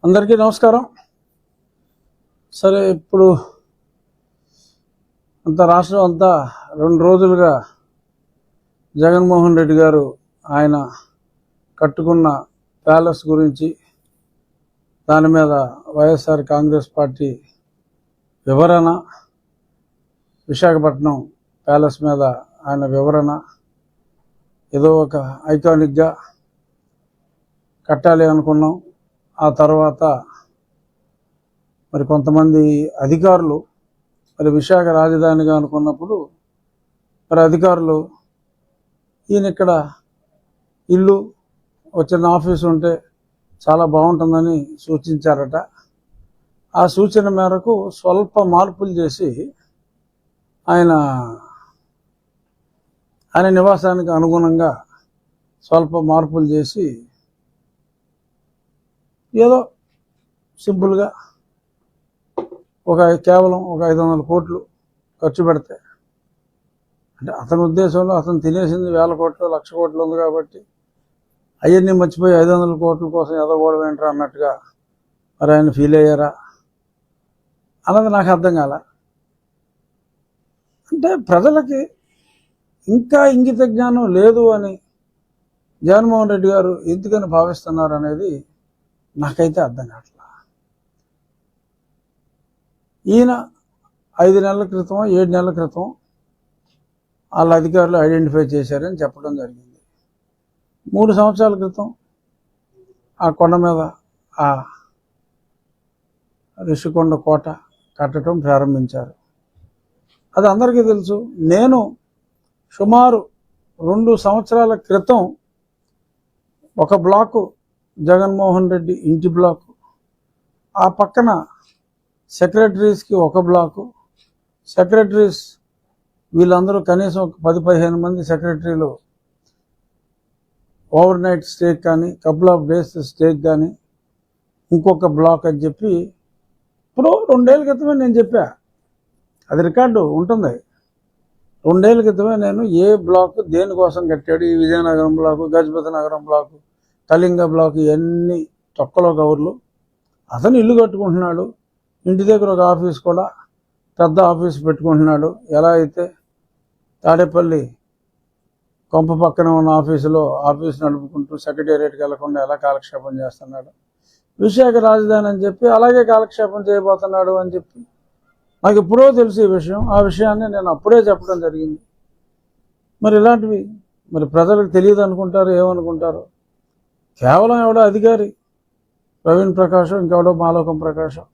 అందరికీ నమస్కారం. సరే, ఇప్పుడు రాష్ట్రం అంతా 2 రోజులుగా జగన్మోహన్ రెడ్డి గారు ఆయన కట్టుకున్న ప్యాలెస్ గురించి, దాని మీద వైఎస్ఆర్ కాంగ్రెస్ పార్టీ వివరణ, విశాఖపట్నం ప్యాలెస్ మీద ఆయన వివరణ, ఏదో ఒక ఐకానిక్గా కట్టాలి అనుకున్నాం. ఆ తర్వాత మరి కొంతమంది అధికారులు మరి విశాఖ రాజధానిగా అనుకున్నప్పుడు మరి అధికారులు ఈయన ఇక్కడ ఇల్లు వచ్చిన ఆఫీసు ఉంటే చాలా బాగుంటుందని సూచించారట. ఆ సూచన మేరకు స్వల్ప మార్పులు చేసి ఆయన నివాసానికి అనుగుణంగా స్వల్ప మార్పులు చేసి ఏదో సింపుల్గా కేవలం ఒక 500 కోట్లు ఖర్చు పెడితే, అంటే అతని ఉద్దేశంలో అతను తినేసింది 1000 కోట్లు 1,00,000 కోట్లు ఉంది కాబట్టి అవన్నీ మర్చిపోయి 500 కోట్ల కోసం ఎదగోవడం ఏంట్రా అన్నట్టుగా మరి ఆయన ఫీల్ అయ్యారా అన్నది నాకు అర్థం కాల. అంటే ప్రజలకి ఇంకా ఇంగిత జ్ఞానం లేదు అని జగన్మోహన్ రెడ్డి గారు ఎందుకని భావిస్తున్నారు అనేది నాకైతే అర్థం కావట్లా. ఈయన 5 నెలల క్రితం 7 నెలల క్రితం వాళ్ళ అధికారులు ఐడెంటిఫై చేశారని చెప్పడం జరిగింది. 3 సంవత్సరాల క్రితం ఆ కొండ మీద ఆ రిషికొండ కోట కట్టడం ప్రారంభించారు. అది అందరికీ తెలుసు. నేను సుమారు 2 సంవత్సరాల క్రితం ఒక బ్లాకు జగన్మోహన్ రెడ్డి ఇంటి బ్లాకు, ఆ పక్కన సెక్రటరీస్కి ఒక బ్లాకు, సెక్రటరీస్ వీళ్ళందరూ కనీసం 10-15 మంది సెక్రటరీలు ఓవర్ నైట్ స్టేక్ కానీ కపుల్ ఆఫ్ డేస్ స్టేక్ కానీ ఇంకొక బ్లాక్ అని చెప్పి ఇప్పుడు 2 ఏళ్ళ క్రితమే నేను చెప్పా. అది రికార్డు ఉంటుంది. 2 ఏళ్ళ క్రితమే నేను ఏ బ్లాక్ దేనికోసం కట్టాడు, ఈ విజయనగరం బ్లాకు, గజపతి నగరం బ్లాకు, కళింగ బ్లాక్, ఇవన్నీ తొక్కలో కవర్లు. అతను ఇల్లు కట్టుకుంటున్నాడు, ఇంటి దగ్గర ఒక ఆఫీస్ కూడా పెద్ద ఆఫీస్ పెట్టుకుంటున్నాడు. ఎలా అయితే తాడేపల్లి కొంప పక్కన ఉన్న ఆఫీస్ నడుపుకుంటూ సెక్రటేరియట్కి వెళ్లకుండా ఎలా కాలక్షేపం చేస్తున్నాడు, విశాఖ రాజధాని అని చెప్పి అలాగే కాలక్షేపం చేయబోతున్నాడు అని చెప్పి నాకు ఎప్పుడో తెలుసు ఈ విషయం. ఆ విషయాన్ని నేను అప్పుడే చెప్పడం జరిగింది. మరి ఇలాంటివి మరి ప్రజలకు తెలియదు అనుకుంటారు, ఏమనుకుంటారు. కేవలం ఎవడో అధికారి ప్రవీణ్ ప్రకాశం, ఇంకెవడో మాలోకం ప్రకాశం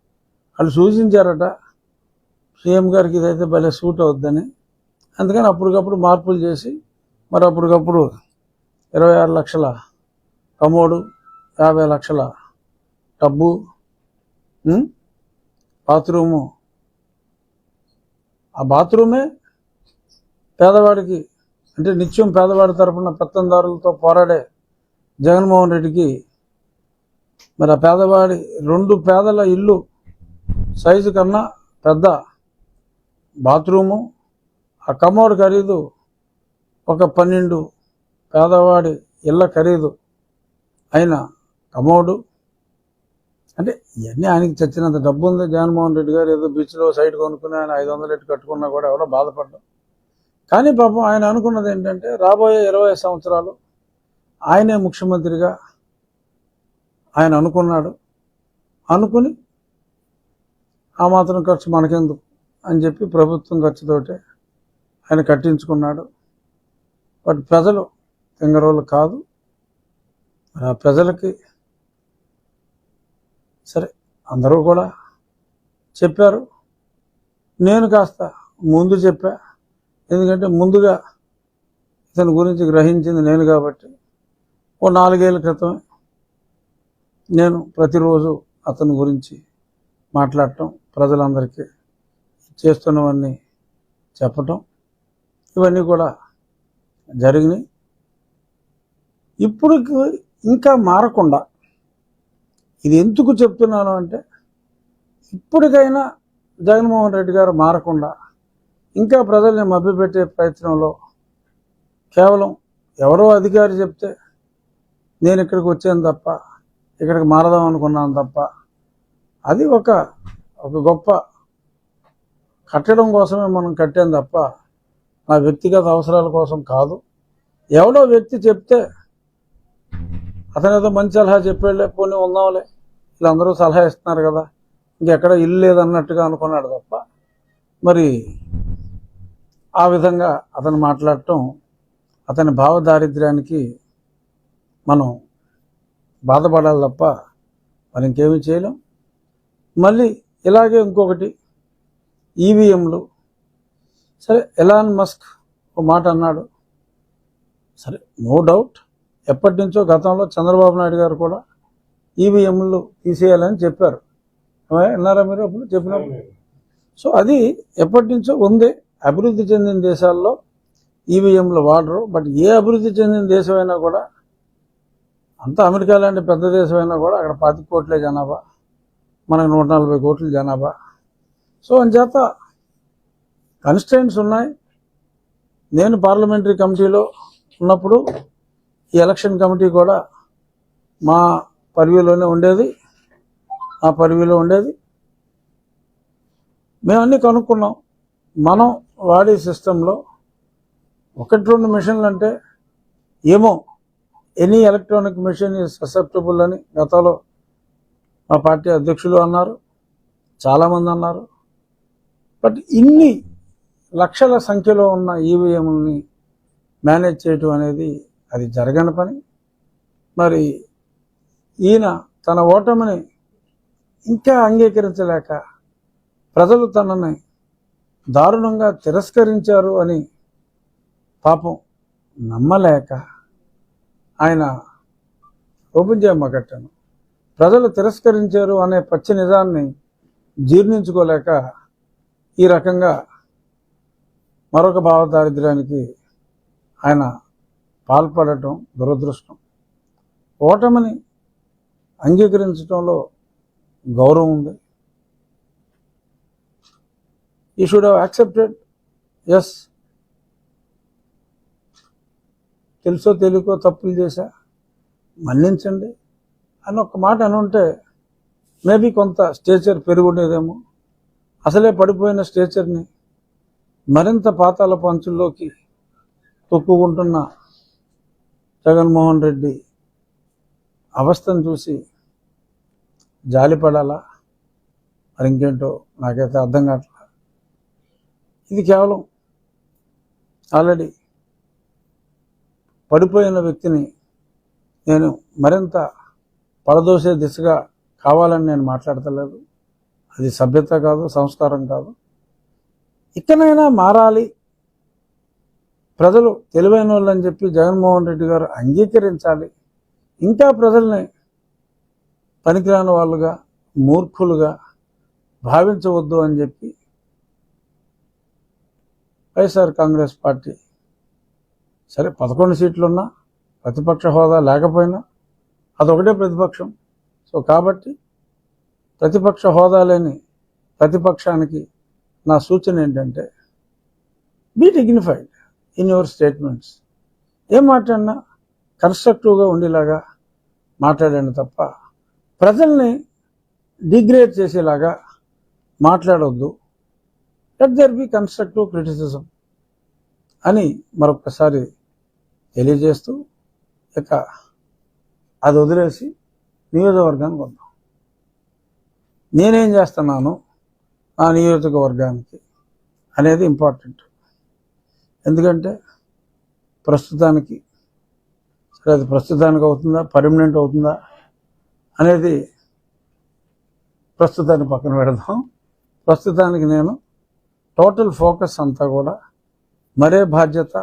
వాళ్ళు సూచించారట సీఎం గారికి ఇదైతే భలే సూట్ అవుద్దని. అందుకని అప్పటికప్పుడు మార్పులు చేసి మరి అప్పటికప్పుడు 26 లక్షల కమోడు, 50 లక్షల టబ్బు, బాత్రూము. ఆ బాత్రూమే పేదవాడికి, అంటే నిత్యం పేదవాడి తరఫున పెత్తందారులతో పోరాడే జగన్మోహన్ రెడ్డికి మరి ఆ పేదవాడి 2 పేదల ఇల్లు సైజు కన్నా పెద్ద బాత్రూము, ఆ కమోడ్ ఖరీదు ఒక 12 పేదవాడి ఇళ్ళ ఖరీదు అయిన కమోడు. అంటే ఇవన్నీ ఆయనకి చచ్చినంత డబ్బు ఉంది. జగన్మోహన్ రెడ్డి గారు ఏదో బీచ్లో సైట్ కొనుక్కుని ఆయన 500 ఎట్టు కట్టుకున్నా కూడా ఎవరో బాధపడ్డాం. కానీ పాపం ఆయన అనుకున్నది ఏంటంటే రాబోయే 20 సంవత్సరాలు ఆయనే ముఖ్యమంత్రిగా ఆయన అనుకున్నాడు. అనుకుని ఆ మాత్రం ఖర్చు మనకెందుకు అని చెప్పి ప్రభుత్వం ఖర్చుతోటే ఆయన కట్టించుకున్నాడు. బట్ ప్రజలు తింగరోళ్ళు కాదు. ఆ ప్రజలకి సరే అందరూ కూడా చెప్పారు, నేను కాస్త ముందు చెప్పా. ఎందుకంటే ముందుగా ఇతని గురించి గ్రహించింది నేను కాబట్టి. 4 ఏళ్ల క్రితమే నేను ప్రతిరోజు అతని గురించి మాట్లాడటం, ప్రజలందరికీ చేస్తున్నవన్నీ చెప్పటం, ఇవన్నీ కూడా జరిగినాయి. ఇప్పుడు ఇంకా మారకుండా, ఇది ఎందుకు చెప్తున్నాను అంటే ఇప్పటికైనా జగన్మోహన్ రెడ్డి గారు మారకుండా ఇంకా ప్రజల్ని మభ్యపెట్టే ప్రయత్నంలో కేవలం ఎవరో అధికారి చెప్తే నేను ఇక్కడికి వచ్చాను తప్ప ఇక్కడికి మారదాం అనుకున్నాను తప్ప అది ఒక గొప్ప కట్టడం కోసమే మనం కట్టాం తప్ప నా వ్యక్తిగత అవసరాల కోసం కాదు. ఎవడో వ్యక్తి చెప్తే అతను ఏదో మంచి సలహా చెప్పాడులే, పోనీ ఉందాంలే, వీళ్ళందరూ సలహా ఇస్తున్నారు కదా, ఇంకెక్కడ ఇల్లు లేదన్నట్టుగా అనుకున్నాడు తప్ప మరి ఆ విధంగా అతను మాట్లాడటం అతని భావదారిద్ర్యానికి మనం బాధపడాలి తప్ప మరి ఇంకేమీ చేయలేం. మళ్ళీ ఇలాగే ఇంకొకటి ఈవీఎంలు. సరే, ఎలాన్ మస్క్ ఒక మాట అన్నాడు. సరే, నో డౌట్ ఎప్పటి నుంచో గతంలో చంద్రబాబు నాయుడు గారు కూడా ఈవీఎంలు తీసేయాలని చెప్పారు. విన్నారా మీరు అప్పుడు చెప్పినప్పుడు? సో అది ఎప్పటి నుంచో ఉంది. అభివృద్ధి చెందిన దేశాల్లో ఈవీఎంలు వాడరు. బట్ ఏ అభివృద్ధి చెందిన దేశమైనా కూడా, అంత అమెరికా లాంటి పెద్ద దేశమైనా కూడా అక్కడ 25 కోట్లే జనాభా, మనకు 140 కోట్ల జనాభా. సో అంచేత కన్స్ట్రెయింట్స్ ఉన్నాయి. నేను పార్లమెంటరీ కమిటీలో ఉన్నప్పుడు ఈ ఎలక్షన్ కమిటీ కూడా మా పర్వ్యూలోనే ఉండేది, ఆ పర్వ్యూలో ఉండేది. మేము అన్నీ కనుక్కున్నాం. మనం వాడే సిస్టంలో 1-2 మిషన్లు అంటే ఏమో, any electronic machine is susceptible అని గతంలో మా పార్టీ అధ్యక్షులు అన్నారు, చాలామంది అన్నారు. బట్ ఇన్ని లక్షల సంఖ్యలో ఉన్న ఈవీఎంలని మేనేజ్ చేయటం అనేది అది జరగని పని. మరి ఈయన తన ఓటమిని ఇంకా అంగీకరించలేక, ప్రజలు తనని దారుణంగా తిరస్కరించారు అని పాపం నమ్మలేక ఆయన ఓపెన్ చేయమ్మ కట్టాను. ప్రజలు తిరస్కరించారు అనే పచ్చి నిజాన్ని జీర్ణించుకోలేక ఈ రకంగా మరొక భావదారిద్ర్యానికి ఆయన పాల్పడటం దురదృష్టం. ఓటమిని అంగీకరించడంలో గౌరవం ఉంది. You should have accepted, yes తెలుసో తెలియకో తప్పులు చేశా, మన్నించండి అని ఒక మాట అనుంటే మేబీ కొంత స్టేచర్ పెరుగుండేదేమో. అసలే పడిపోయిన స్టేచర్ని మరింత పాతాల పంచుల్లోకి తొక్కుకుంటున్న జగన్మోహన్ రెడ్డి అవస్థను చూసి జాలిపడాలా, మరి ఇంకేంటో నాకైతే అర్థం కావట్లేదు. ఇది కేవలం ఆల్రెడీ పడిపోయిన వ్యక్తిని నేను మరింత పడదోసే దిశగా కావాలని నేను మాట్లాడతలేదు. అది సభ్యత కాదు, సంస్కారం కాదు. ఇకనైనా మారాలి, ప్రజలు తెలివైన వాళ్ళని చెప్పి జగన్మోహన్ రెడ్డి గారు అంగీకరించాలి. ఇంకా ప్రజల్ని పనికిరాని వాళ్ళుగా, మూర్ఖులుగా భావించవద్దు అని చెప్పి వైఎస్ఆర్ కాంగ్రెస్ పార్టీ, సరే 11 సీట్లున్నా, ప్రతిపక్ష హోదా లేకపోయినా అదొకటే ప్రతిపక్షం. సో కాబట్టి ప్రతిపక్ష హోదా లేని ప్రతిపక్షానికి నా సూచన ఏంటంటే, be dignified in your statements. ఏం మాట్లాడినా కన్స్ట్రక్టివ్గా ఉండేలాగా మాట్లాడండి తప్ప ప్రజల్ని డిగ్రేడ్ చేసేలాగా మాట్లాడొద్దు. Let there be constructive criticism అని మరొకసారి తెలియజేస్తూ, ఇక అది వదిలేసి నియోజకవర్గానికి వద్దాం. నేనేం చేస్తున్నాను ఆ నియోజకవర్గానికి అనేది ఇంపార్టెంట్. ఎందుకంటే ప్రస్తుతానికి, సరే అది ప్రస్తుతానికి అవుతుందా, పర్మనెంట్ అవుతుందా అనేది ప్రస్తుతాన్ని పక్కన పెడదాం. ప్రస్తుతానికి నేను టోటల్ ఫోకస్ అంతా కూడా మరే బాధ్యత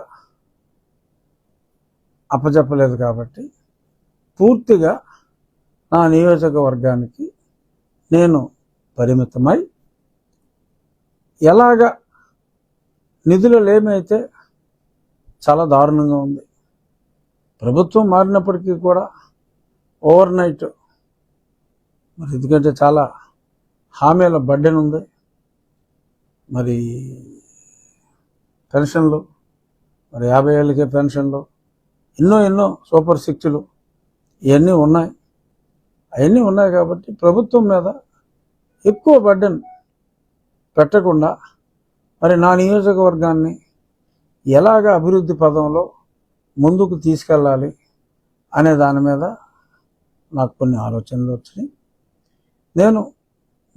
అప్పచెప్పలేదు కాబట్టి పూర్తిగా నా నియోజకవర్గానికి నేను పరిమితమై, ఎలాగా నిధులు లేమైతే చాలా దారుణంగా ఉంది. ప్రభుత్వం మారినప్పటికీ కూడా ఓవర్ నైట్, మరి ఎందుకంటే చాలా హామీల బడ్డెన్ ఉంది. మరి పెన్షన్లు, మరి 50 ఏళ్ళకే పెన్షన్లు, ఎన్నో సూపర్ 6లు ఇవన్నీ ఉన్నాయి. అవన్నీ ఉన్నాయి కాబట్టి ప్రభుత్వం మీద ఎక్కువ బర్డెన్ పెట్టకుండా మరి నా నియోజకవర్గాన్ని ఎలాగ అభివృద్ధి పదంలో ముందుకు తీసుకెళ్ళాలి అనే దాని మీద నాకు కొన్ని ఆలోచనలు వచ్చినాయి. నేను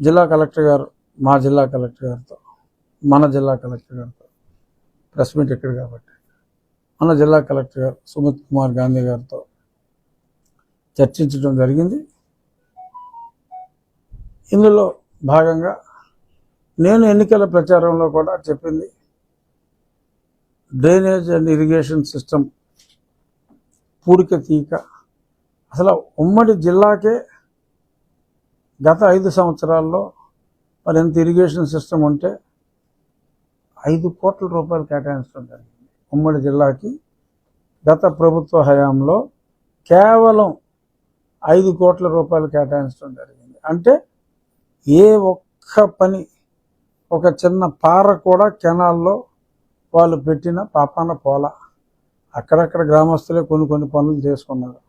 జిల్లా కలెక్టర్ గారు, మా జిల్లా కలెక్టర్ గారితో, మన జిల్లా కలెక్టర్ గారితో, ప్రెస్ మీట్ ఇక్కడ కాబట్టి మన జిల్లా కలెక్టర్ గారు సుమిత్ కుమార్ గాంధీ గారితో చర్చించడం జరిగింది. ఇందులో భాగంగా నేను ఎన్నికల ప్రచారంలో కూడా చెప్పింది డ్రైనేజ్ అండ్ ఇరిగేషన్ సిస్టమ్ పూడిక తీక అసలు ఉమ్మడి జిల్లాకే గత 5 సంవత్సరాల్లో మరి ఎంత ఇరిగేషన్ సిస్టమ్ ఉంటే 5 కోట్ల రూపాయలు కేటాయించడం జరిగింది. ఉమ్మడి జిల్లాకి గత ప్రభుత్వ హయాంలో కేవలం 5 కోట్ల రూపాయలు కేటాయించడం జరిగింది. అంటే ఏ ఒక్క పని, ఒక చిన్న పార కూడా కెనాల్లో వాళ్ళు పెట్టిన పాపాన పోల. అక్కడక్కడ గ్రామస్తులే కొన్ని పనులు చేసుకున్నారు.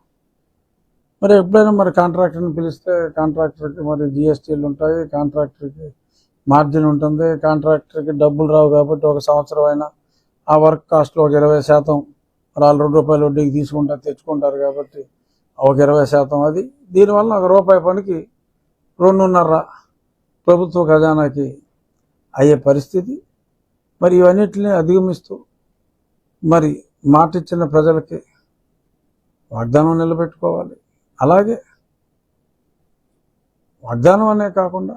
మరి ఎప్పుడైనా మరి కాంట్రాక్టర్ని పిలిస్తే కాంట్రాక్టర్కి మరి జిఎస్టీలు ఉంటాయి, కాంట్రాక్టర్కి మార్జిన్ ఉంటుంది, కాంట్రాక్టర్కి డబ్బులు రావు కాబట్టి ఒక సంవత్సరం అయినా ఆ వర్క్ కాస్ట్లో ఒక 20% వాళ్ళు ₹2 వడ్డీకి తెచ్చుకుంటారు కాబట్టి ఒక 20% అది. దీనివల్ల ₹1 పనికి 2.5 ప్రభుత్వ ఖజానాకి అయ్యే పరిస్థితి. మరి ఇవన్నిటిని అధిగమిస్తూ మరి మాటిచ్చిన ప్రజలకి వాగ్దానం నిలబెట్టుకోవాలి. అలాగే వాగ్దానం అనే కాకుండా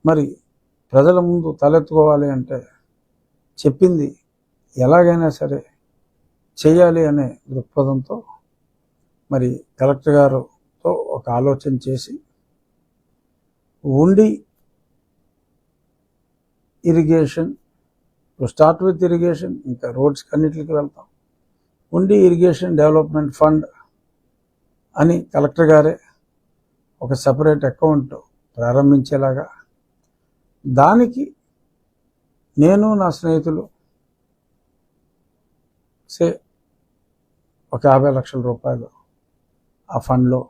మరి ప్రజల ముందు తలెత్తుకోవాలి అంటే చెప్పింది ఎలాగైనా సరే చేయాలి అనే దృక్పథంతో మరి కలెక్టర్ గారితో ఒక ఆలోచన చేసి ఉండి ఇరిగేషన్, స్టార్ట్ విత్ ఇరిగేషన్, ఇంకా రోడ్స్కి అన్నిటికి వెళ్తాం. ఉండి ఇరిగేషన్ డెవలప్మెంట్ ఫండ్ అని కలెక్టర్ గారే ఒక సపరేట్ అకౌంట్ ప్రారంభించేలాగా, దానికి నేను నా స్నేహితులు ఒక 50 లక్షల రూపాయలు ఆ ఫండ్లో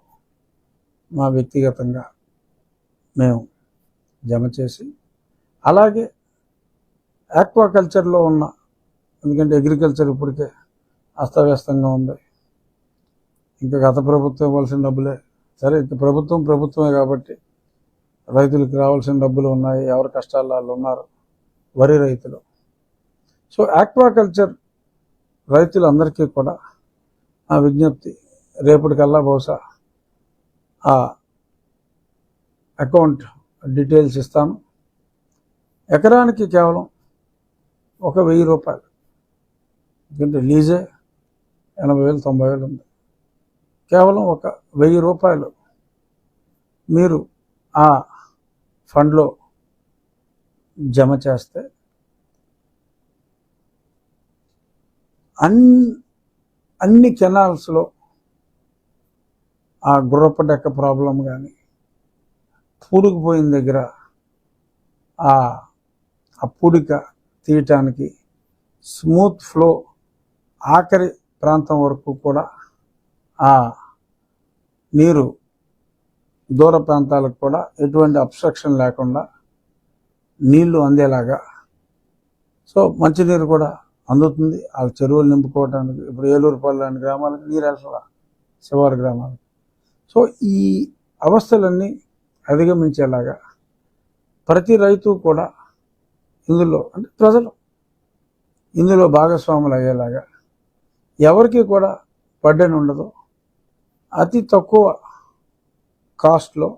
మా వ్యక్తిగతంగా మేము జమ చేసి, అలాగే ఆక్వాకల్చర్లో ఉన్న, ఎందుకంటే అగ్రికల్చర్ ఇప్పటికే అస్తవ్యస్తంగా ఉంది, ఇంకా గత ప్రభుత్వం ఇవ్వాల్సిన డబ్బులే సరే, ఇంకా ప్రభుత్వమే కాబట్టి రైతులకు రావాల్సిన డబ్బులు ఉన్నాయి, ఎవరి కష్టాలు వాళ్ళు ఉన్నారు, వరి రైతులు. సో ఆక్వాకల్చర్ రైతులందరికీ కూడా ఆ విజ్ఞప్తి, రేపటికల్లా బహుశా ఆ అకౌంట్ డీటెయిల్స్ ఇస్తాను. ఎకరానికి కేవలం ఒక ₹1000, ఎందుకంటే లీజే 80,000 90,000 ఉంది. కేవలం ఒక ₹1000 మీరు ఆ ఫండ్లో జమ చేస్తే అన్ని కెనాల్స్లో ఆ గుర్రపు డెక్క ప్రాబ్లం కానీ, పూడికిపోయిన దగ్గర ఆ పూడిక తీయటానికి స్మూత్ ఫ్లో ఆఖరి ప్రాంతం వరకు కూడా ఆ నీరు దూర ప్రాంతాలకు కూడా ఎటువంటి అబ్స్ట్రక్షన్ లేకుండా నీళ్లు అందేలాగా, సో మంచినీరు కూడా అందుతుంది. ఆ చెరువులు నింపుకోవడానికి ఇప్పుడు ఏలూరుపల్లి లాంటి గ్రామాలకు నీరు వెళ్ళాల, శివారు గ్రామాలకు. సో ఈ అవస్థలన్నీ అధిగమించేలాగా ప్రతి రైతు కూడా ఇందులో, అంటే ప్రజలు ఇందులో భాగస్వాములు అయ్యేలాగా, ఎవరికి కూడా బర్డెన్ ఉండదు. అతి తక్కువ కాస్ట్లో,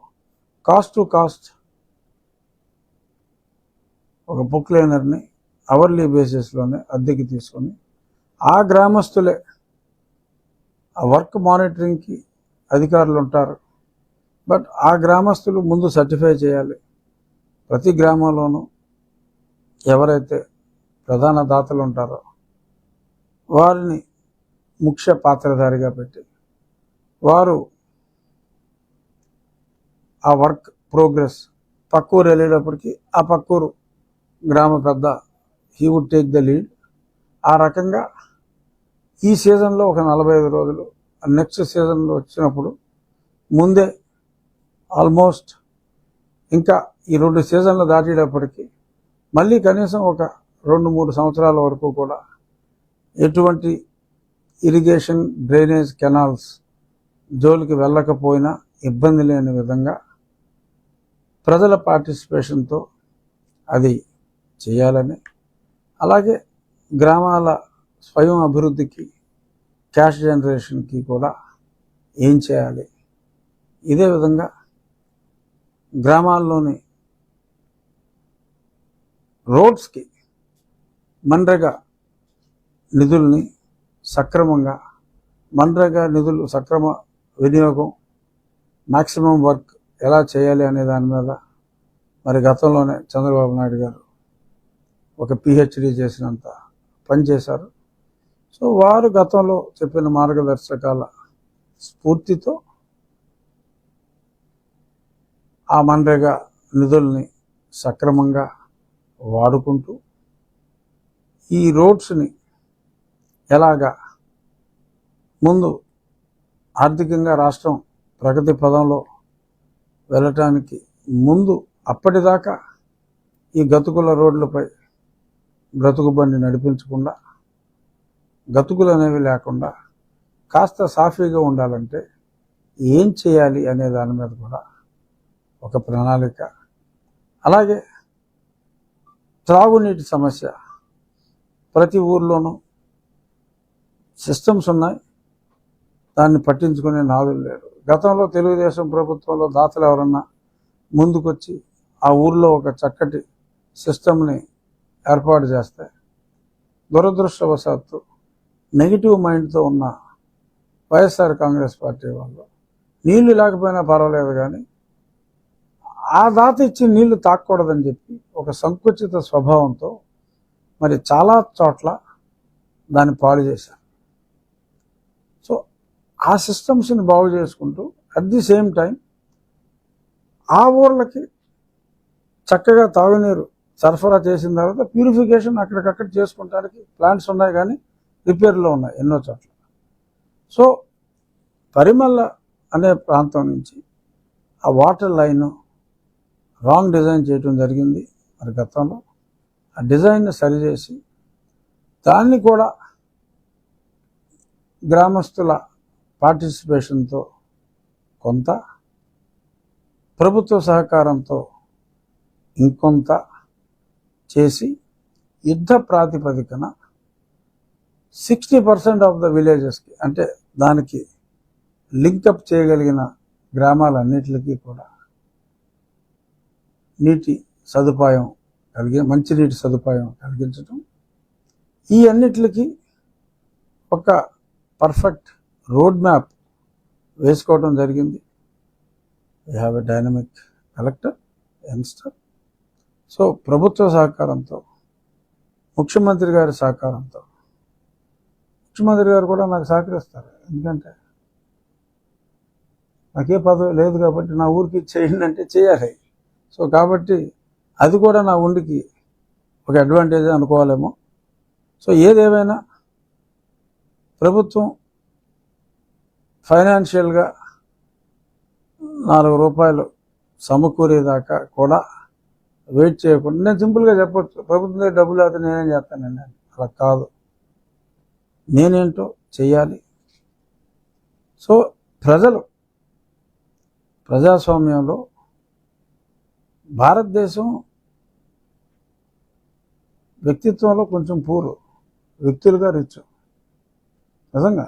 కాస్ట్ టు కాస్ట్ ఒక బుక్ లైనర్ని అవర్లీ బేసిస్లోనే అద్దెకి తీసుకొని ఆ గ్రామస్తులే ఆ వర్క్ మానిటరింగ్కి అధికారులు ఉంటారు. బట్ ఆ గ్రామస్తులు ముందు సర్టిఫై చేయాలి. ప్రతి గ్రామంలోనూ ఎవరైతే ప్రధాన దాతలు ఉంటారో వారిని ముఖ్య పాత్రధారిగా పెట్టి వారు ఆ వర్క్ ప్రోగ్రెస్ పక్కూరు వెళ్ళేటప్పటికి ఆ పక్కూరు గ్రామ పెద్ద he would take the lead. ఆ రకంగా ఈ సీజన్లో ఒక 45 రోజులు, నెక్స్ట్ సీజన్లో వచ్చినప్పుడు ముందే ఆల్మోస్ట్ ఇంకా ఈ 2 సీజన్లు దాటేటప్పటికి మళ్ళీ కనీసం ఒక 2-3 సంవత్సరాల వరకు కూడా ఎటువంటి ఇరిగేషన్ డ్రైనేజ్ కెనాల్స్ జోలికి వెళ్ళకపోయినా ఇబ్బంది లేని విధంగా ప్రజల పార్టిసిపేషన్తో అది చేయాలని, అలాగే గ్రామాల స్వయం అభివృద్ధికి క్యాష్ జనరేషన్కి కూడా ఏం చేయాలి, ఇదే విధంగా గ్రామాల్లోని రోడ్స్కి మన్రేగా నిధుల్ని సక్రమంగా, మన్రేగా నిధులు సక్రమ వినియోగం, మ్యాక్సిమం వర్క్ ఎలా చేయాలి అనే దాని మీద మరి గతంలోనే చంద్రబాబు నాయుడు గారు ఒక పిహెచ్డి చేసినంత పనిచేశారు. సో వారు గతంలో చెప్పిన మార్గదర్శకాల స్ఫూర్తితో ఆ మన్రేగా నిధుల్ని సక్రమంగా వాడుకుంటూ ఈ రోడ్స్ని ఎలాగా ముందు ఆర్థికంగా రాష్ట్రం ప్రగతి పదంలో వెళ్ళటానికి ముందు అప్పటిదాకా ఈ గతుకుల రోడ్లపై బ్రతుకు బండి నడిపించకుండా, గతుకులు అనేవి లేకుండా కాస్త సాఫీగా ఉండాలంటే ఏం చేయాలి అనే దాని మీద కూడా ఒక ప్రణాళిక, అలాగే త్రాగునీటి సమస్య ప్రతి ఊర్లోనూ సిస్టమ్స్ ఉన్నాయి, దాన్ని పట్టించుకునే నాదులు లేరు. గతంలో తెలుగుదేశం ప్రభుత్వంలో దాతలు ఎవరన్నా ముందుకొచ్చి ఆ ఊర్లో ఒక చక్కటి సిస్టమ్ని ఏర్పాటు చేస్తే దురదృష్టవశాత్తు నెగిటివ్ మైండ్తో ఉన్న వైఎస్ఆర్ కాంగ్రెస్ పార్టీ వాళ్ళు నీళ్లు లేకపోయినా పర్వాలేదు కానీ ఆ దాత ఇచ్చి నీళ్లు తాకూడదని చెప్పి ఒక సంకుచిత స్వభావంతో మరి చాలా చోట్ల దాన్ని పాడు చేశారు. సో ఆ సిస్టమ్స్ని బాగు చేసుకుంటూ అట్ ది సేమ్ టైం ఆ ఊర్లకి చక్కగా తాగునీరు సరఫరా చేసిన తర్వాత ప్యూరిఫికేషన్ అక్కడికక్కడ చేసుకుంటానికి ప్లాంట్స్ ఉన్నాయి, కానీ రిపేర్లో ఉన్నాయి ఎన్నో చోట్ల. సో పరిమళ అనే ప్రాంతం నుంచి ఆ వాటర్ లైన్ రాంగ్ డిజైన్ చేయడం జరిగింది మరి గతంలో. ఆ డిజైన్ని సరిచేసి దాన్ని కూడా గ్రామస్తుల పార్టిసిపేషన్తో కొంత, ప్రభుత్వ సహకారంతో ఇంకొంత చేసి యుద్ధ ప్రాతిపదికన 60% ఆఫ్ ద విలేజెస్కి, అంటే దానికి లింకప్ చేయగలిగిన గ్రామాలన్నిటికీ కూడా నీటి సదుపాయం మంచినీటి సదుపాయం కలిగించడం, ఈ అన్నిటికీ ఒక పర్ఫెక్ట్ రోడ్ మ్యాప్ వేసుకోవడం జరిగింది. We have a dynamic collector, youngster. So ప్రభుత్వ సహకారంతో, ముఖ్యమంత్రి గారి సహకారంతో, ముఖ్యమంత్రి గారు కూడా నాకు సహకరిస్తారు, ఎందుకంటే నాకే పదవి లేదు కాబట్టి నా ఊరికి చేయండి అంటే చేయాలి. సో కాబట్టి అది కూడా నా ఉండికి ఒక అడ్వాంటేజ్ అనుకోవాలేమో. సో ఏదేమైనా ప్రభుత్వం ఫైనాన్షియల్గా 4 రూపాయలు సమకూరేదాకా కూడా వెయిట్ చేయకుండా, నేను సింపుల్గా చెప్పొచ్చు, ప్రభుత్వం దగ్గర డబ్బులు అయితే నేనేం చేస్తానండి, అలా కాదు, నేనేంటో చెయ్యాలి. సో ప్రజాస్వామ్యంలో భారతదేశం వ్యక్తిత్వంలో కొంచెం పూరు, వ్యక్తులుగా రిచ్. నిజంగా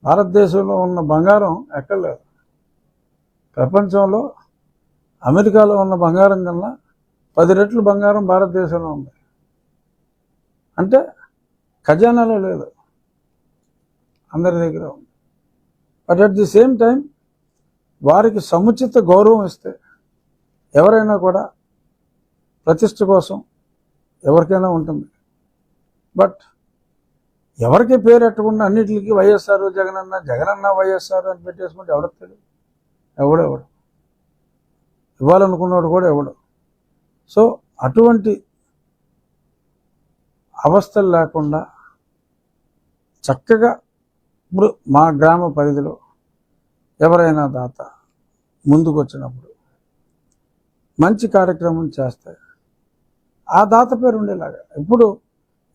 భారతదేశంలో ఉన్న బంగారం ఎక్కడ లేదు. ప్రపంచంలో అమెరికాలో ఉన్న బంగారం కన్నా 10 రెట్లు బంగారం భారతదేశంలో ఉంది. అంటే ఖజానాలో లేదు, అందరి దగ్గర ఉంది. But at the same time వారికి సముచిత గౌరవం ఇస్తే ఎవరైనా కూడా ప్రతిష్ట కోసం ఎవరికైనా ఉంటుంది. బట్ ఎవరికి పేరు ఎట్టకుండా అన్నిటికీ వైఎస్ఆర్ జగనన్న వైఎస్ఆర్ అని పెట్టేసుకుంటే ఎవరికి తెలియదు, ఎవడెవడు ఇవ్వాలనుకున్నాడు కూడా ఎవడు. సో అటువంటి అవస్థలు లేకుండా చక్కగా ఇప్పుడు మా గ్రామ పరిధిలో ఎవరైనా దాత ముందుకు వచ్చినప్పుడు మంచి కార్యక్రమం చేస్తాయి. ఆ దాత పేరు ఉండేలాగా. ఇప్పుడు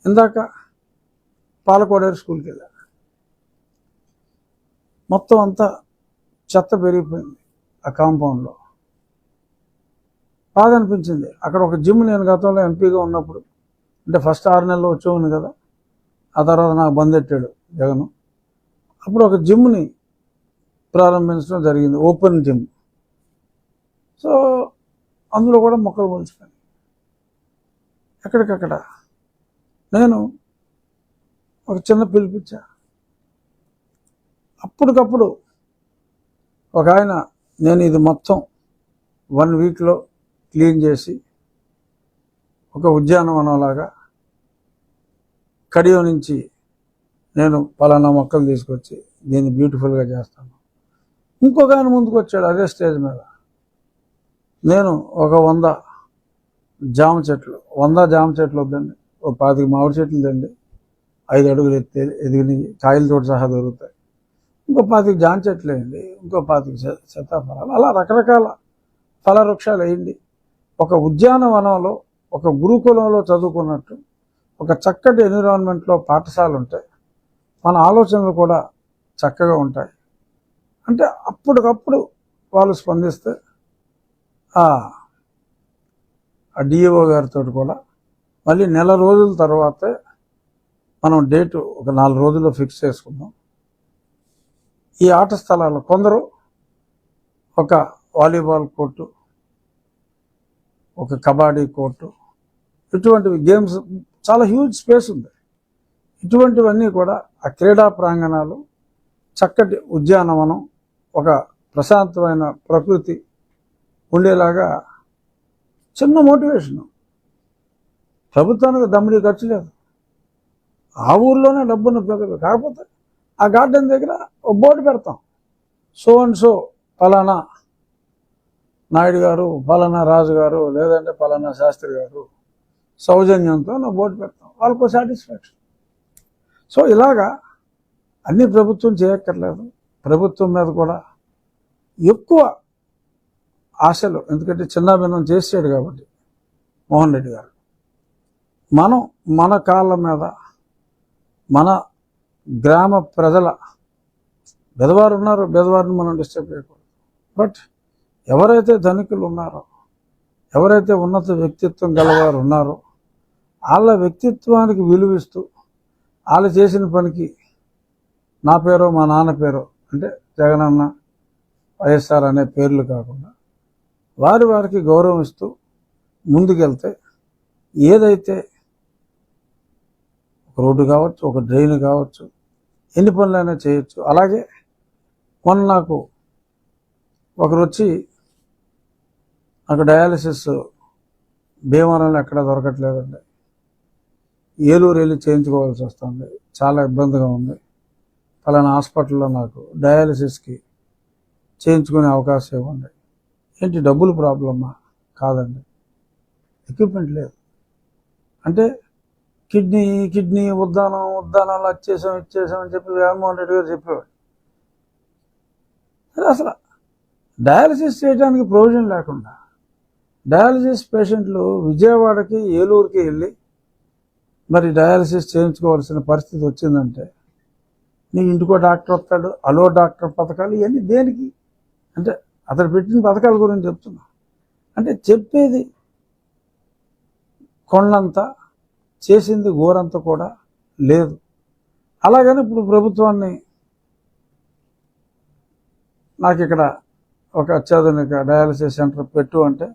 ఇందాక పాలకోడేరు స్కూల్కి వెళ్ళా, మొత్తం అంతా చెత్త పెరిగిపోయింది ఆ కాంపౌండ్లో. బాధ అనిపించింది. అక్కడ ఒక జిమ్ నేను గతంలో ఎంపీగా ఉన్నప్పుడు, అంటే ఫస్ట్ 6 నెలలు వచ్చేవాడిని కదా, ఆ తర్వాత నాకు బందెట్టాడు జగన్. అప్పుడు ఒక జిమ్ని ప్రారంభించడం జరిగింది, ఓపెన్ జిమ్. సో అందులో కూడా మొక్కలు మొలిచిపోయాయి ఎక్కడికక్కడ. నేను ఒక చిన్న పిలిపించా, అప్పటికప్పుడు ఒక ఆయన, నేను ఇది మొత్తం 1 వీక్లో క్లీన్ చేసి ఒక ఉద్యానవనంలాగా కడియం నుంచి నేను పలానా మొక్కలు తీసుకొచ్చి దీన్ని బ్యూటిఫుల్గా చేస్తాను. ఇంకొక ఆయన ముందుకు వచ్చాడు అదే స్టేజ్ మీద, నేను ఒక 100 జామ చెట్లు, 100 జామ చెట్లు వద్దండి, ఒక 25 మామిడి చెట్లు తండి, 5 అడుగులు ఎదిగినాయి, కాయలతో సహా దొరుకుతాయి, ఇంకో 25 జామ చెట్లు వేయండి, ఇంకో 25 సీతాఫలాలు, అలా రకరకాల ఫల వృక్షాలు వేయండి. ఒక ఉద్యానవనంలో ఒక గురుకులంలో చదువుకున్నట్టు ఒక చక్కటి ఎన్విరాన్మెంట్లో పాఠశాల ఉంటే మన ఆలోచనలు కూడా చక్కగా ఉంటాయి. అంటే అప్పటికప్పుడు వాళ్ళు స్పందిస్తే ఆ డిఓ గారితో కూడా మళ్ళీ నెల రోజుల తర్వాతే మనం డేటు ఒక 4 రోజుల్లో ఫిక్స్ చేసుకుందాం. ఈ ఆట స్థలాలు కొందరు ఒక వాలీబాల్ కోర్టు, ఒక కబడ్డీ కోర్టు, ఇటువంటివి గేమ్స్ చాలా హ్యూజ్ స్పేస్ ఉంది. ఇటువంటివన్నీ కూడా ఆ క్రీడా ప్రాంగణాలు, చక్కటి ఉద్యానవనం, ఒక ప్రశాంతమైన ప్రకృతి ఉండేలాగా చిన్న మోటివేషను. ప్రభుత్వానికి దమ్ముడి ఖర్చు లేదు, ఆ ఊర్లోనే డబ్బున్న ప్రజలు. కాకపోతే ఆ గార్డెన్ దగ్గర ఒక బోర్డు పెడతాం, సో అండ్ సో పలానా నాయుడు గారు, పలానా రాజు గారు, లేదంటే పలానా శాస్త్రి గారు సౌజన్యంతో నా బోర్డు పెడతాం, వాళ్ళకు సాటిస్ఫాక్షన్. సో ఇలాగా అన్ని ప్రభుత్వం చేయక్కర్లేదు, ప్రభుత్వం మీద కూడా ఎక్కువ ఆశలు, ఎందుకంటే చిన్నాభిన్నం చేసాడు కాబట్టి మోహన్ రెడ్డి గారు. మనం మన కాళ్ళ మీద మన గ్రామ ప్రజల, బెదవారు ఉన్నారు, బెదవారిని మనం డిస్టర్బ్ చేయకూడదు. బట్ ఎవరైతే ధనికులు ఉన్నారో, ఎవరైతే ఉన్నత వ్యక్తిత్వం గలవారు ఉన్నారో, వాళ్ళ వ్యక్తిత్వానికి విలువిస్తూ వాళ్ళు చేసిన పనికి నా పేరో మా నాన్న పేరో, అంటే జగనన్న, వైఎస్ఆర్ అనే పేర్లు కాకుండా వారికి గౌరవం ఇస్తూ ముందుకెళ్తే ఏదైతే ఒక రోడ్డు కావచ్చు, ఒక డ్రైన్ కావచ్చు, ఎన్ని పనులైనా చేయొచ్చు. అలాగే మొన్న నాకు ఒకరు వచ్చి నాకు డయాలసిస్ భీమవరంలో ఎక్కడా దొరకట్లేదండి, ఏలూరు వెళ్ళి చేయించుకోవాల్సి వస్తుంది, చాలా ఇబ్బందిగా ఉంది, ఫలానా హాస్పిటల్లో నాకు డయాలసిస్కి చేయించుకునే అవకాశం ఇవ్వండి. ఏంటి డబ్బులు ప్రాబ్లమా? కాదండి, ఎక్విప్మెంట్ లేదు. అంటే కిడ్నీ ఉద్దానాలు ఇచ్చేసామని చెప్పి జగన్మోహన్ రెడ్డి గారు చెప్పేవాడు. అసలు డయాలసిస్ చేయడానికి ప్రొవిజన్ లేకుండా డయాలసిస్ పేషెంట్లు విజయవాడకి, ఏలూరుకి వెళ్ళి మరి డయాలసిస్ చేయించుకోవాల్సిన పరిస్థితి వచ్చిందంటే, నీ ఇంటికో డాక్టర్ వస్తాడు, అలో డాక్టర్ పథకాలు, ఇవన్నీ దేనికి? అంటే అతను పెట్టిన పథకాల గురించి చెప్తున్నా. అంటే చెప్పేది కొండంత, చేసింది గోరంత కూడా లేదు. అలాగని ఇప్పుడు ప్రభుత్వాన్ని నాకు ఇక్కడ ఒక అత్యాధునిక డయాలసిస్ సెంటర్ పెట్టు అంటే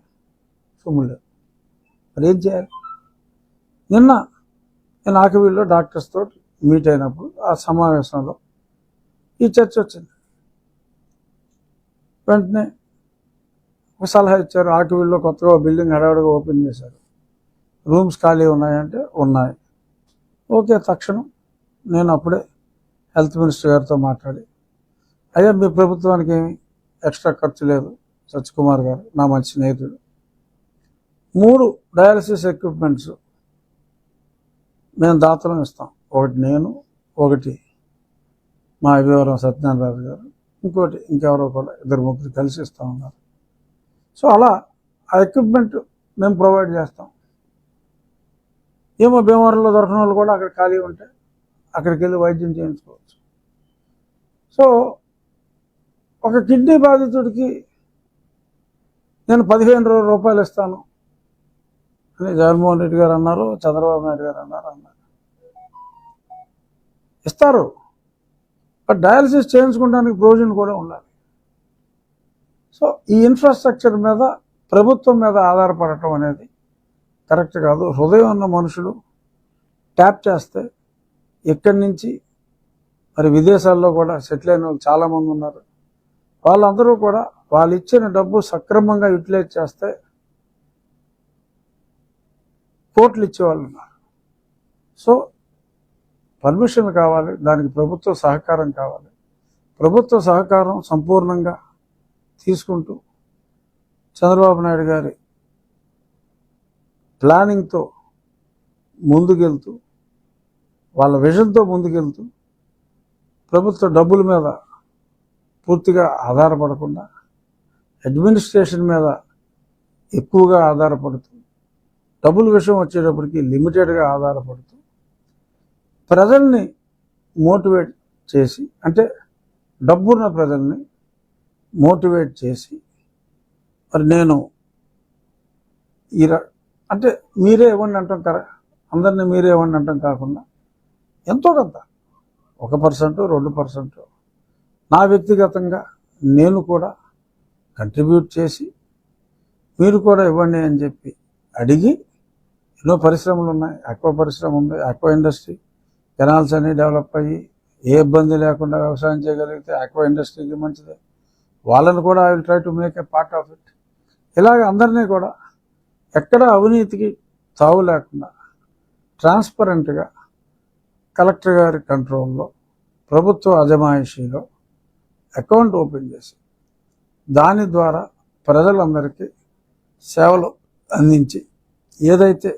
సొమ్ము లేదు. మరి ఏం చేయాలి? నిన్న నేను ఆకివీడులో డాక్టర్స్ తోటి మీట్ అయినప్పుడు ఆ సమావేశంలో ఈ చర్చ వచ్చింది. వెంటనే ఒక సలహా ఇచ్చారు, ఆకివీడులో కొత్తగా బిల్డింగ్ హడావుడిగా ఓపెన్ చేశారు, రూమ్స్ ఖాళీ ఉన్నాయంటే ఉన్నాయి. ఓకే, తక్షణం నేను అప్పుడే హెల్త్ మినిస్టర్ గారితో మాట్లాడి, అయ్యా మీ ప్రభుత్వానికి ఏమి ఎక్స్ట్రా ఖర్చు లేదు, సత్యకుమార్ గారు నా మంచి స్నేహితుడు, 3 డయాలసిస్ ఎక్విప్మెంట్స్ మేము దాతలం ఇస్తాం, ఒకటి నేను, ఒకటి మా అభివరం సత్యనారాయణ రాజు గారు, ఇంకోటి ఇంకెవరో కూడా 2-3 కలిసి ఇస్తూ ఉన్నారు. సో అలా ఆ ఎక్విప్మెంట్ మేము ప్రొవైడ్ చేస్తాం. ఏమో భీమవరంలో దొరకని వాళ్ళు కూడా అక్కడ ఖాళీ ఉంటే అక్కడికి వెళ్ళి వైద్యం చేయించుకోవచ్చు. సో ఒక కిడ్నీ బాధితుడికి నేను 15 రూపాయలు ఇస్తాను అని జగన్మోహన్ రెడ్డి గారు అన్నారు, చంద్రబాబు నాయుడు గారు అన్నారు. ఇస్తారు, బట్ డయాలసిస్ చేయించుకోవడానికి ప్రొవిజన్ కూడా ఉండాలి. సో ఈ ఇన్ఫ్రాస్ట్రక్చర్ మీద ప్రభుత్వం మీద ఆధారపడటం అనేది కరెక్ట్ కాదు. హృదయం ఉన్న మనుషులు ట్యాప్ చేస్తే ఇక్కడి నుంచి మరి విదేశాల్లో కూడా సెటిల్ అయిన వాళ్ళు చాలామంది ఉన్నారు. వాళ్ళందరూ కూడా వాళ్ళు ఇచ్చిన డబ్బు సక్రమంగా యూటిలైజ్ చేస్తే కోట్లు ఇచ్చేవాళ్ళు ఉన్నారు. సో పర్మిషన్ కావాలి, దానికి ప్రభుత్వ సహకారం కావాలి. ప్రభుత్వ సహకారం సంపూర్ణంగా తీసుకుంటూ చంద్రబాబు నాయుడు గారి ప్లానింగ్తో ముందుకెళ్తూ, వాళ్ళ విజన్తో ముందుకెళ్తూ, ప్రభుత్వ డబ్బుల మీద పూర్తిగా ఆధారపడకుండా అడ్మినిస్ట్రేషన్ మీద ఎక్కువగా ఆధారపడుతూ, డబ్బుల విషయం వచ్చేటప్పటికి లిమిటెడ్గా ఆధారపడుతూ, ప్రజల్ని మోటివేట్ చేసి, అంటే డబ్బున్న ప్రజల్ని మోటివేట్ చేసి, మరి నేను అంటే మీరే ఇవ్వండి అంటాం కదా, అందరినీ మీరే ఇవ్వండి అంటాం కాకుండా ఎంతో కొంత 1%, 2% నా వ్యక్తిగతంగా నేను కూడా కంట్రిబ్యూట్ చేసి మీరు కూడా ఇవ్వండి అని చెప్పి అడిగి, ఎన్నో పరిశ్రమలు ఉన్నాయి, ఆక్వా పరిశ్రమ ఉంది, ఆక్వా ఇండస్ట్రీ, కెనాల్స్ అన్నీ డెవలప్ అయ్యి ఏ ఇబ్బంది లేకుండా వ్యవసాయం చేయగలిగితే ఆక్వా ఇండస్ట్రీకి మంచిదే. వాళ్ళని కూడా I will try to make a part of it. ఇలాగ అందరినీ కూడా ఎక్కడ అవినీతికి తావు లేకుండా ట్రాన్స్పరెంట్గా కలెక్టర్ గారి కంట్రోల్లో, ప్రభుత్వ అజమాయిషీలో అకౌంట్ ఓపెన్ చేసి దాని ద్వారా ప్రజలందరికీ సేవలు అందించి, ఏదైతే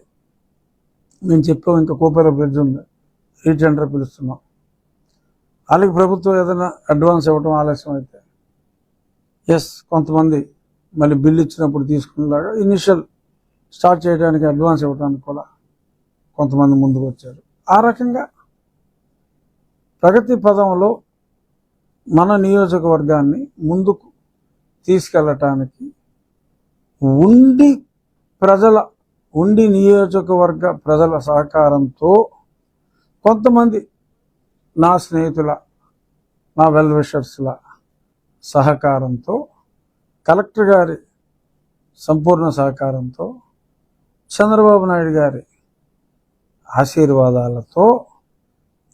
మేము చెప్పాం, ఇంకా కూపేర బ్రిడ్జ్ ఉంది, రీటెండర్ పిలుస్తున్నాం, వాళ్ళకి ప్రభుత్వం ఏదైనా అడ్వాన్స్ ఇవ్వడం ఆలస్యం అయితే కొంతమంది మళ్ళీ బిల్లు ఇచ్చినప్పుడు తీసుకునేలాగా ఇనిషియల్ స్టార్ట్ చేయడానికి అడ్వాన్స్ ఇవ్వడానికి కూడా కొంతమంది ముందుకు వచ్చారు. ఆ రకంగా ప్రగతి పదంలో మన నియోజకవర్గాన్ని ముందుకు తీసుకెళ్ళటానికి ఉండి నియోజకవర్గ ప్రజల సహకారంతో, కొంతమంది నా స్నేహితుల, నా వెల్ విషర్స్ల సహకారంతో, కలెక్టర్ గారి సంపూర్ణ సహకారంతో, చంద్రబాబు నాయుడు గారి ఆశీర్వాదాలతో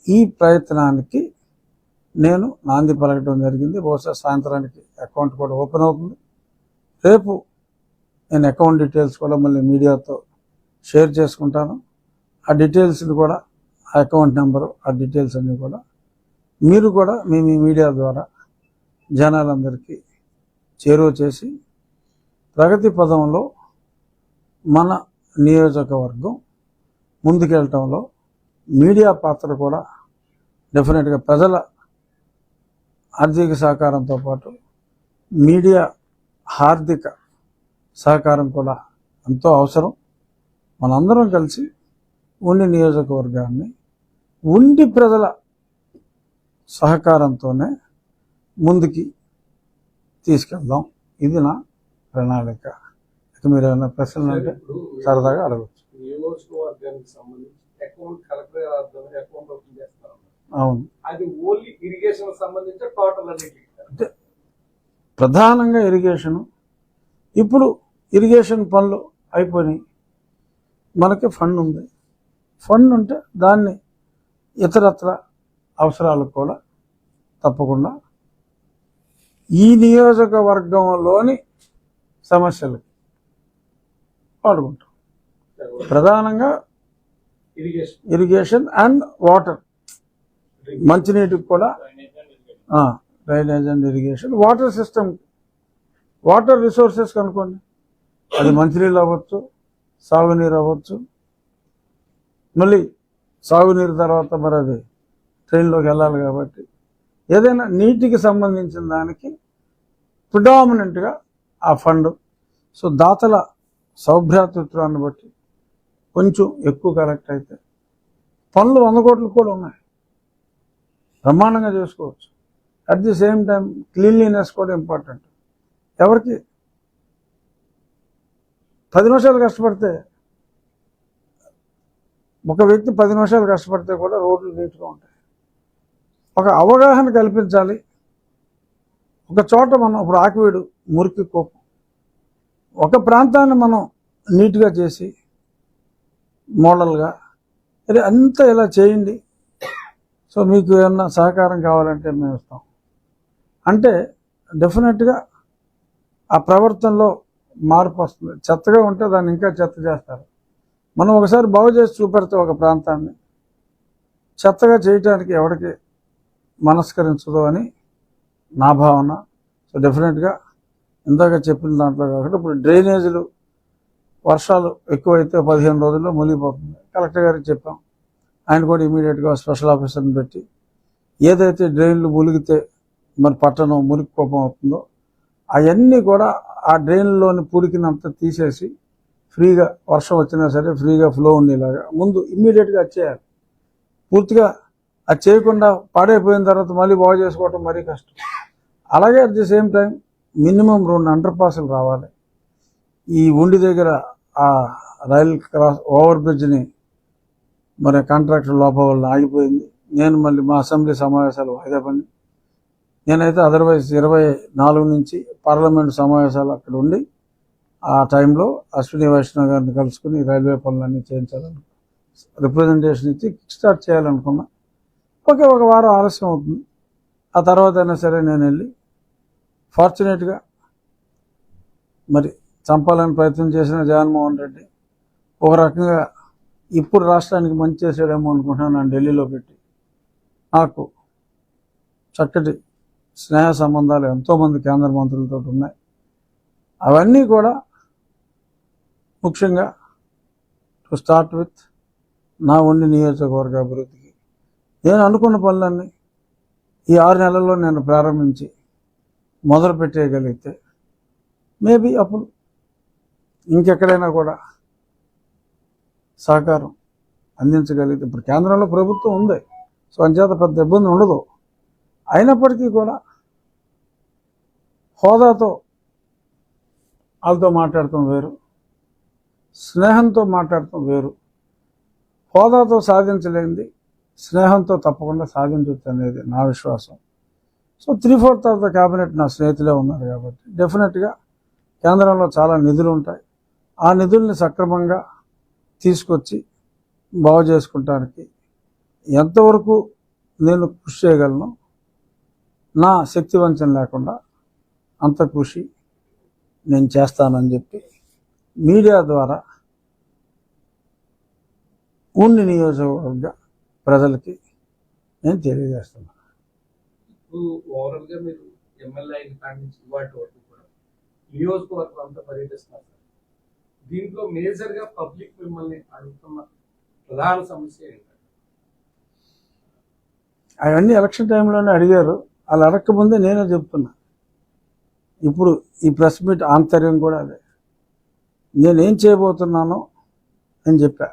ఈ ప్రయత్నానికి నేను నాంది పలకడం జరిగింది. బహుశా సాయంత్రానికి అకౌంట్ కూడా ఓపెన్ అవుతుంది. రేపు నేను అకౌంట్ డీటెయిల్స్ కూడా మళ్ళీ మీడియాతో షేర్ చేసుకుంటాను. ఆ డీటెయిల్స్ని కూడా, ఆ అకౌంట్ నెంబరు, ఆ డీటెయిల్స్ అన్నీ కూడా మీరు కూడా మీ మీడియా ద్వారా జనాలందరికీ చేరువ చేసి, ప్రగతి పదంలో మన నియోజకవర్గం ముందుకెళ్ళటంలో మీడియా పాత్ర కూడా డెఫినెట్గా, ప్రజల ఆర్థిక సహకారంతో పాటు మీడియా ఆర్థిక సహకారం కూడా ఎంతో అవసరం. మనందరం కలిసి ఉండి నియోజకవర్గాన్ని ఉండి ప్రజల సహకారంతోనే ముందుకి తీసుకెళ్దాం. ఇది నా ప్రణాళిక. మీరు ఏమైనా ప్రశ్నలు అంటే సరదాగా అడగచ్చు. నియోజకవర్గానికి సంబంధించి అకౌంట్ కలెక్టర్ గారి అకౌంట్ ఓపెన్ చేస్తారు. అవును, అది ఓన్లీ ఇరిగేషన్ సంబంధించి టోటల్ అన్నిటికీ అంటే ప్రధానంగా ఇరిగేషను. ఇప్పుడు ఇరిగేషన్ పనులు అయిపోయినాయి, మనకి ఫండ్ ఉంది. ఫండ్ ఉంటే దాన్ని ఇతరత్ర అవసరాలకు కూడా తప్పకుండా ఈ నియోజకవర్గంలోని సమస్యలకి వాడుకుంటాం. ప్రధానంగా ఇరిగేషన్ అండ్ వాటర్, మంచినీటికి కూడా drainage and irrigation, water system, water resources కనుకోండి, అది మంచినీళ్ళు అవ్వచ్చు, సాగునీరు అవ్వచ్చు. మళ్ళీ సాగునీరు తర్వాత మరి అది ట్రైన్లోకి వెళ్ళాలి కాబట్టి ఏదైనా నీటికి సంబంధించిన దానికి ప్రిడామినెంట్గా ఆ ఫండ్. సో దాతల సౌభ్రాతృత్వాన్ని బట్టి కొంచెం ఎక్కువ కలెక్ట్ అయితే పనులు 100 కోట్లు కూడా ఉన్నాయి, బ్రహ్మాండంగా చేసుకోవచ్చు. At the same time cleanliness కూడా ఇంపార్టెంట్. ఎవరికి 10 నిమిషాలు కష్టపడితే, ఒక వ్యక్తి 10 నిమిషాలు కష్టపడితే కూడా రోడ్లు నీట్గా ఉంటాయి. ఒక అవగాహన కల్పించాలి. ఒక చోట మనం ఇప్పుడు ఆకివీడు మురికి కోపం, ఒక ప్రాంతాన్ని మనం నీట్గా చేసి మోడల్గా ఇది అంతా ఇలా చేయండి, సో మీకు ఏమన్నా సహకారం కావాలంటే మేము ఇస్తాం అంటే డెఫినెట్గా ఆ ప్రవర్తనలో మార్పు వస్తుంది. చెత్తగా ఉంటే దాన్ని ఇంకా చెత్త చేస్తారు. మనం ఒకసారి బాగు చేసి చూపెడితే ఒక ప్రాంతాన్ని చెత్తగా చేయటానికి ఎవరికి మనస్కరించదు అని నా భావన. సో డెఫినెట్గా ఇందాక చెప్పిన దాంట్లో కాకుండా ఇప్పుడు డ్రైనేజీలు వర్షాలు ఎక్కువైతే 15 రోజుల్లో మునిగిపోతుంది. కలెక్టర్ గారికి చెప్పాం, ఆయన కూడా ఇమీడియట్గా స్పెషల్ ఆఫీసర్ని పెట్టి ఏదైతే డ్రైన్లు మునిగితే మరి పట్టణం మురికి కోపం అవుతుందో అవన్నీ కూడా ఆ డ్రైన్లోని పూడికినంతా తీసేసి ఫ్రీగా వర్షం వచ్చినా సరే ఫ్రీగా ఫ్లో ఉండేలాగా ముందు ఇమ్మీడియట్గా అది చేయాలి. పూర్తిగా అది చేయకుండా పాడైపోయిన తర్వాత మళ్ళీ బాగు చేసుకోవటం మరీ కష్టం. అలాగే at the same time minimum 2 under పాస్లు రావాలి. ఈ ఉండి దగ్గర ఆ రైల్ క్రాస్ ఓవర్ బ్రిడ్జ్ని మరి కాంట్రాక్టర్ లోపల వల్ల ఆగిపోయింది. నేను మళ్ళీ మా అసెంబ్లీ సమావేశాలు వాయిదా పడి నేనైతే అదర్వైజ్ 24 నుంచి పార్లమెంటు సమావేశాలు అక్కడ ఉండి ఆ టైంలో అశ్విని వైష్ణవ్ గారిని కలుసుకుని రైల్వే పనులన్నీ చేయించాలని రిప్రజెంటేషన్ ఇచ్చి కిక్ స్టార్ట్ చేయాలనుకున్నా. ఓకే, ఒక వారం ఆలస్యం అవుతుంది. ఆ తర్వాత అయినా సరే నేను వెళ్ళి ఫార్చునేట్గా మరి చంపాలని ప్రయత్నం చేసిన జగన్మోహన్ రెడ్డి ఒక రకంగా ఇప్పుడు రాష్ట్రానికి మంచి చేసాడేమో అనుకుంటున్నాను. నన్ను ఢిల్లీలో పెట్టి నాకు చక్కటి స్నేహ సంబంధాలు ఎంతోమంది కేంద్ర మంత్రులతో ఉన్నాయి. అవన్నీ కూడా ముఖ్యంగా టు స్టార్ట్ విత్ నా ఉండి నియోజకవర్గ అభివృద్ధికి నేను అనుకున్న పనులన్నీ ఈ 6 నెలల్లో నేను ప్రారంభించి మొదలు పెట్టేయగలిగితే మేబీ అప్పుడు ఇంకెక్కడైనా కూడా సహకారం అందించగలిగితే. ఇప్పుడు కేంద్రంలో ప్రభుత్వం ఉంది, సో అంచేత పెద్ద ఇబ్బంది ఉండదు. అయినప్పటికీ కూడా హోదాతో వాళ్ళతో మాట్లాడటం వేరు, స్నేహంతో మాట్లాడటం వేరు. హోదాతో సాధించలేనిది స్నేహంతో తప్పకుండా సాధించవచ్చు అనేది నా విశ్వాసం. సో 3/4 ఆఫ్ ద క్యాబినెట్ నా స్నేహితులే ఉన్నారు కాబట్టి డెఫినెట్గా కేంద్రంలో చాలా నిధులు ఉంటాయి. ఆ నిధుల్ని సక్రమంగా తీసుకొచ్చి బాగు చేసుకుంటానికి ఎంతవరకు నేను కృషి చేయగలను, నా శక్తి వంచన లేకుండా అంత కృషి నేను చేస్తానని చెప్పి మీడియా ద్వారా ఉండి నియోజకవర్గ ప్రజలకి నేను తెలియజేస్తున్నాను. ఇప్పుడు ఓవరాల్గా మీరు ఎమ్మెల్యే అయిన కాడి నుంచి ఇవాటి వరకు కూడా నియోజకవర్గం అంతా పర్యటిస్తున్నారు. దీంట్లో మేజర్గా పబ్లిక్ మిమ్మల్ని అడుగుతున్న ప్రధాన సమస్య ఏంటంటే అవన్నీ ఎలక్షన్ టైంలోనే అడిగారు. వాళ్ళు అడగకముందే నేనే చెప్తున్నా. ఇప్పుడు ఈ ప్రెస్ మీట్ ఆంతర్యం కూడా అదే. నేనేం చేయబోతున్నానో నేను చెప్పా.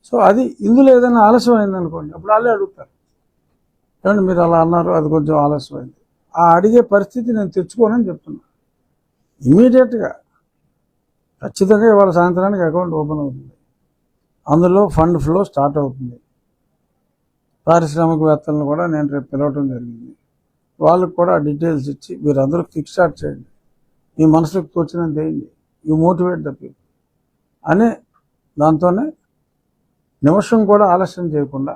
సో అది ఇందులో ఏదైనా ఆలస్యం అయిందనుకోండి, అప్పుడు వాళ్ళే అడుగుతారు, ఏమంటే మీరు అలా అన్నారు, అది కొంచెం ఆలస్యమైంది. ఆ అడిగే పరిస్థితి నేను తెచ్చుకోనని చెప్తున్నా. ఇమీడియట్గా ఖచ్చితంగా ఇవాళ సాయంత్రానికి అకౌంట్ ఓపెన్ అవుతుంది, అందులో ఫండ్ ఫ్లో స్టార్ట్ అవుతుంది. పారిశ్రామికవేత్తలను కూడా నేను రేపు పిలవటం జరిగింది. వాళ్ళకు కూడా డీటెయిల్స్ ఇచ్చి మీరు అందరూ కిక్ స్టార్ట్ చేయండి, మీ మనసులకు తోచినంత చేయండి, యూ మోటివేట్ ద పీపుల్ అనే దాంతోనే నిమిషం కూడా ఆలస్యం చేయకుండా